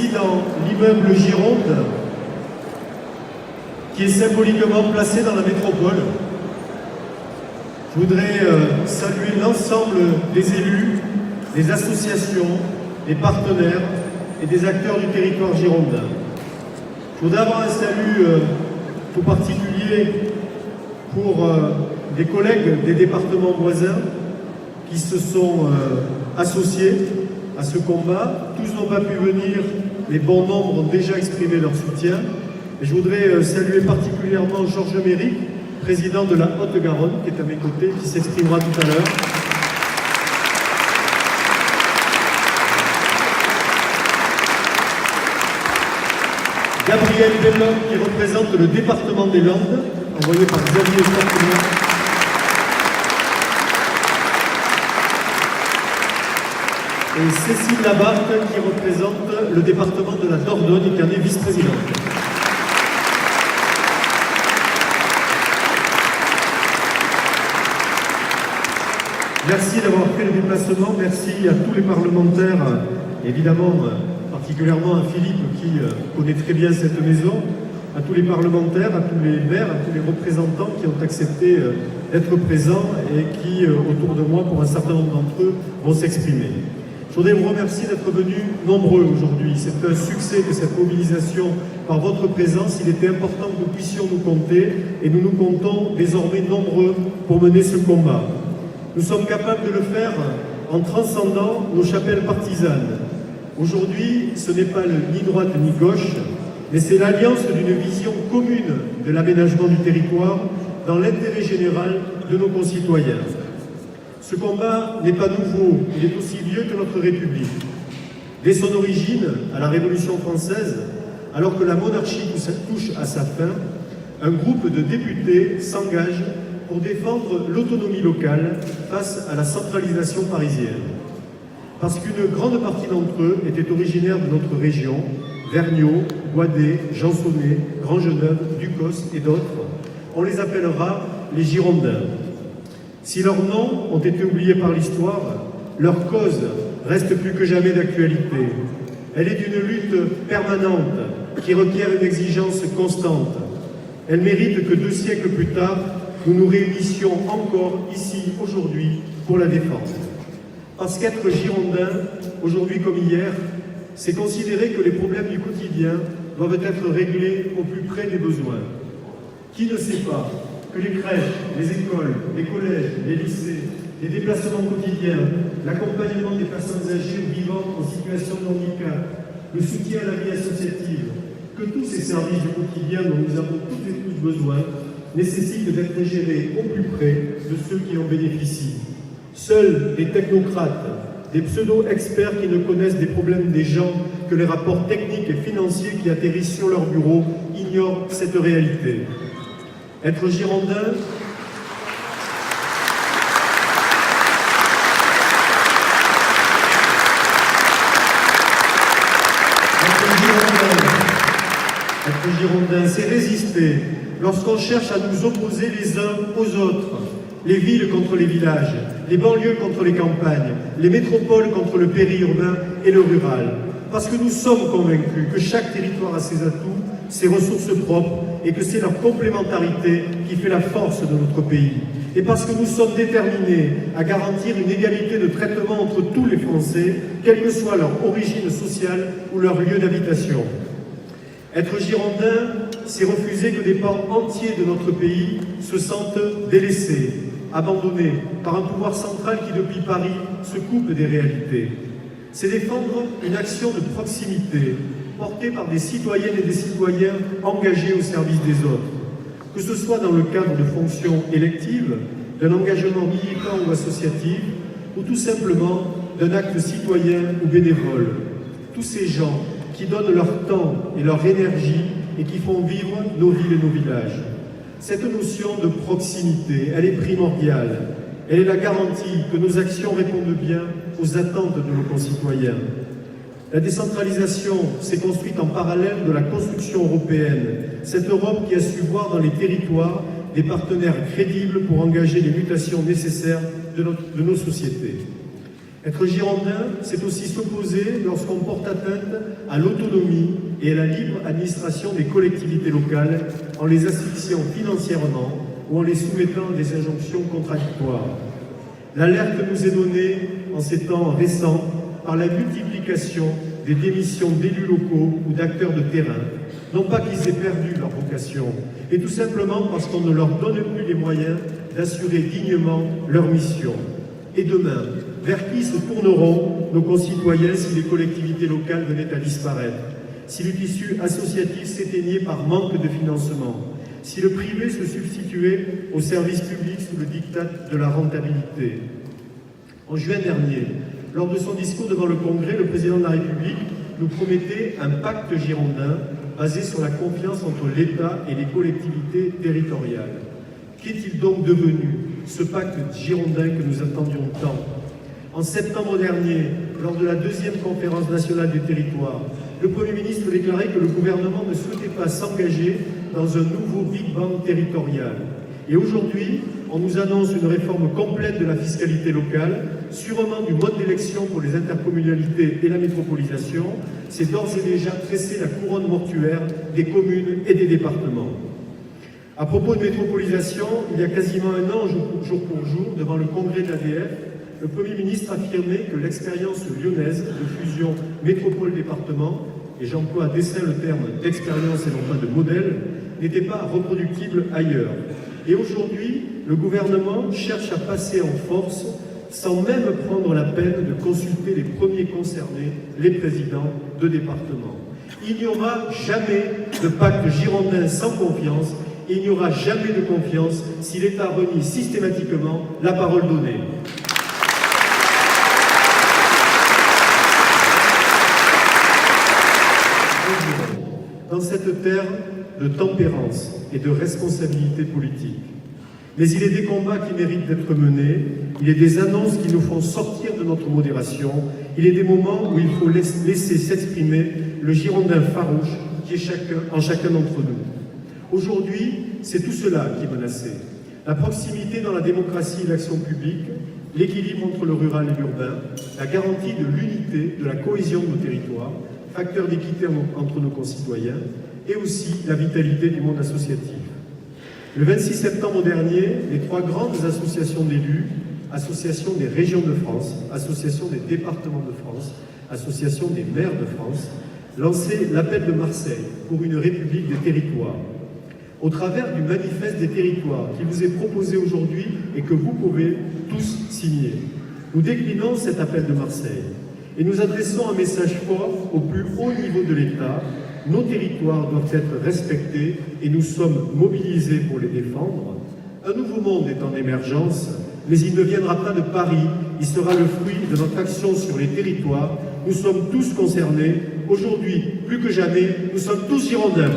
ici dans l'immeuble Gironde, qui est symboliquement placé dans la métropole. Je voudrais saluer l'ensemble des élus, des associations, des partenaires et des acteurs du territoire girondin. Je voudrais avoir un salut tout particulier pour des collègues des départements voisins qui se sont associés à ce combat. Tous n'ont pas pu venir, mais bon nombre ont déjà exprimé leur soutien. Et je voudrais saluer particulièrement Georges Méric, président de la Haute-Garonne, qui est à mes côtés, qui s'exprimera tout à l'heure. Gabriel Bellon, qui représente le département des Landes, envoyé par Xavier Sarkozy. Et Cécile Labarthe, qui représente le département de la Dordogne et qui en est vice-présidente. Merci d'avoir fait le déplacement, merci à tous les parlementaires, évidemment, particulièrement à Philippe qui connaît très bien cette maison, à tous les parlementaires, à tous les maires, à tous les représentants qui ont accepté d'être présents et qui, autour de moi, pour un certain nombre d'entre eux, vont s'exprimer. Je voudrais vous remercier d'être venus nombreux aujourd'hui. C'est un succès de cette mobilisation par votre présence. Il était important que nous puissions nous compter et nous nous comptons désormais nombreux pour mener ce combat. Nous sommes capables de le faire en transcendant nos chapelles partisanes. Aujourd'hui, ce n'est pas ni droite ni gauche, mais c'est l'alliance d'une vision commune de l'aménagement du territoire dans l'intérêt général de nos concitoyens. Ce combat n'est pas nouveau, il est aussi vieux que notre République. Dès son origine, à la Révolution française, alors que la monarchie touche à sa fin, un groupe de députés s'engage pour défendre l'autonomie locale face à la centralisation parisienne. Parce qu'une grande partie d'entre eux étaient originaires de notre région, Vergniaud, Guadet, Jançonnet, Grand-Geneuve, Ducos et d'autres, on les appellera les Girondins. Si leurs noms ont été oubliés par l'histoire, leur cause reste plus que jamais d'actualité. Elle est une lutte permanente qui requiert une exigence constante. Elle mérite que 2 siècles plus tard, nous nous réunissions encore ici, aujourd'hui, pour la défendre. Parce qu'être girondin, aujourd'hui comme hier, c'est considérer que les problèmes du quotidien doivent être réglés au plus près des besoins. Qui ne sait pas que les crèches, les écoles, les collèges, les lycées, les déplacements quotidiens, l'accompagnement des personnes âgées ou vivantes en situation de handicap, le soutien à la vie associative, que tous ces services du quotidien dont nous avons toutes et tous besoin nécessitent d'être gérés au plus près de ceux qui en bénéficient. Seuls des technocrates, des pseudo-experts qui ne connaissent des problèmes des gens que les rapports techniques et financiers qui atterrissent sur leur bureau ignorent cette réalité. Être girondin, c'est résister lorsqu'on cherche à nous opposer les uns aux autres, les villes contre les villages, les banlieues contre les campagnes, les métropoles contre le périurbain et le rural. Parce que nous sommes convaincus que chaque territoire a ses atouts, ses ressources propres et que c'est leur complémentarité qui fait la force de notre pays. Et parce que nous sommes déterminés à garantir une égalité de traitement entre tous les Français, quelle que soit leur origine sociale ou leur lieu d'habitation. Être girondin, c'est refuser que des pans entiers de notre pays se sentent délaissés, abandonnés par un pouvoir central qui, depuis Paris, se coupe des réalités. C'est défendre une action de proximité portée par des citoyennes et des citoyens engagés au service des autres, que ce soit dans le cadre de fonctions électives, d'un engagement militant ou associatif, ou tout simplement d'un acte citoyen ou bénévole. Tous ces gens qui donnent leur temps et leur énergie et qui font vivre nos villes et nos villages. Cette notion de proximité, elle est primordiale. Elle est la garantie que nos actions répondent bien aux attentes de nos concitoyens. La décentralisation s'est construite en parallèle de la construction européenne, cette Europe qui a su voir dans les territoires des partenaires crédibles pour engager les mutations nécessaires de nos sociétés. Être girondin, c'est aussi s'opposer lorsqu'on porte atteinte à l'autonomie et à la libre administration des collectivités locales en les asphyxiant financièrement ou en les soumettant à des injonctions contradictoires. L'alerte nous est donnée en ces temps récents par la multiplication des démissions d'élus locaux ou d'acteurs de terrain, non pas qu'ils aient perdu leur vocation, mais tout simplement parce qu'on ne leur donne plus les moyens d'assurer dignement leur mission. Et demain, vers qui se tourneront nos concitoyens si les collectivités locales venaient à disparaître, si le tissu associatif s'éteignait par manque de financement, si le privé se substituait au service public sous le diktat de la rentabilité? En juin dernier, lors de son discours devant le Congrès, le président de la République nous promettait un pacte girondin basé sur la confiance entre l'État et les collectivités territoriales. Qu'est-il donc devenu, ce pacte girondin que nous attendions tant? En septembre dernier, lors de la deuxième conférence nationale du territoire, le Premier ministre déclarait que le gouvernement ne souhaitait pas s'engager dans un nouveau Big Bang territorial. Et aujourd'hui, on nous annonce une réforme complète de la fiscalité locale, sûrement du mode d'élection pour les intercommunalités et la métropolisation. C'est d'ores et déjà tresser la couronne mortuaire des communes et des départements. À propos de métropolisation, il y a quasiment un an, jour pour jour, devant le congrès de l'ADF, le Premier ministre affirmait que l'expérience lyonnaise de fusion métropole-département, et j'emploie à dessein le terme d'expérience et non pas de modèle, n'était pas reproductible ailleurs. Et aujourd'hui, le gouvernement cherche à passer en force sans même prendre la peine de consulter les premiers concernés, les présidents de département. Il n'y aura jamais de pacte girondin sans confiance, et il n'y aura jamais de confiance si l'État renie systématiquement la parole donnée. Dans cette terre de tempérance et de responsabilité politique. Mais il est des combats qui méritent d'être menés, il est des annonces qui nous font sortir de notre modération, il est des moments où il faut laisser s'exprimer le girondin farouche qui est en chacun d'entre nous. Aujourd'hui, c'est tout cela qui est menacé. La proximité dans la démocratie et l'action publique, l'équilibre entre le rural et l'urbain, la garantie de l'unité, de la cohésion de nos territoires, facteur d'équité entre nos concitoyens, et aussi la vitalité du monde associatif. Le 26 septembre dernier, les trois grandes associations d'élus, Association des régions de France, Association des départements de France, Association des maires de France, lançaient l'appel de Marseille pour une République des territoires. Au travers du manifeste des territoires qui vous est proposé aujourd'hui et que vous pouvez tous signer, nous déclinons cet appel de Marseille et nous adressons un message fort au plus haut niveau de l'État. Nos territoires doivent être respectés et nous sommes mobilisés pour les défendre. Un nouveau monde est en émergence, mais il ne viendra pas de Paris, il sera le fruit de notre action sur les territoires. Nous sommes tous concernés. Aujourd'hui, plus que jamais, nous sommes tous girondins.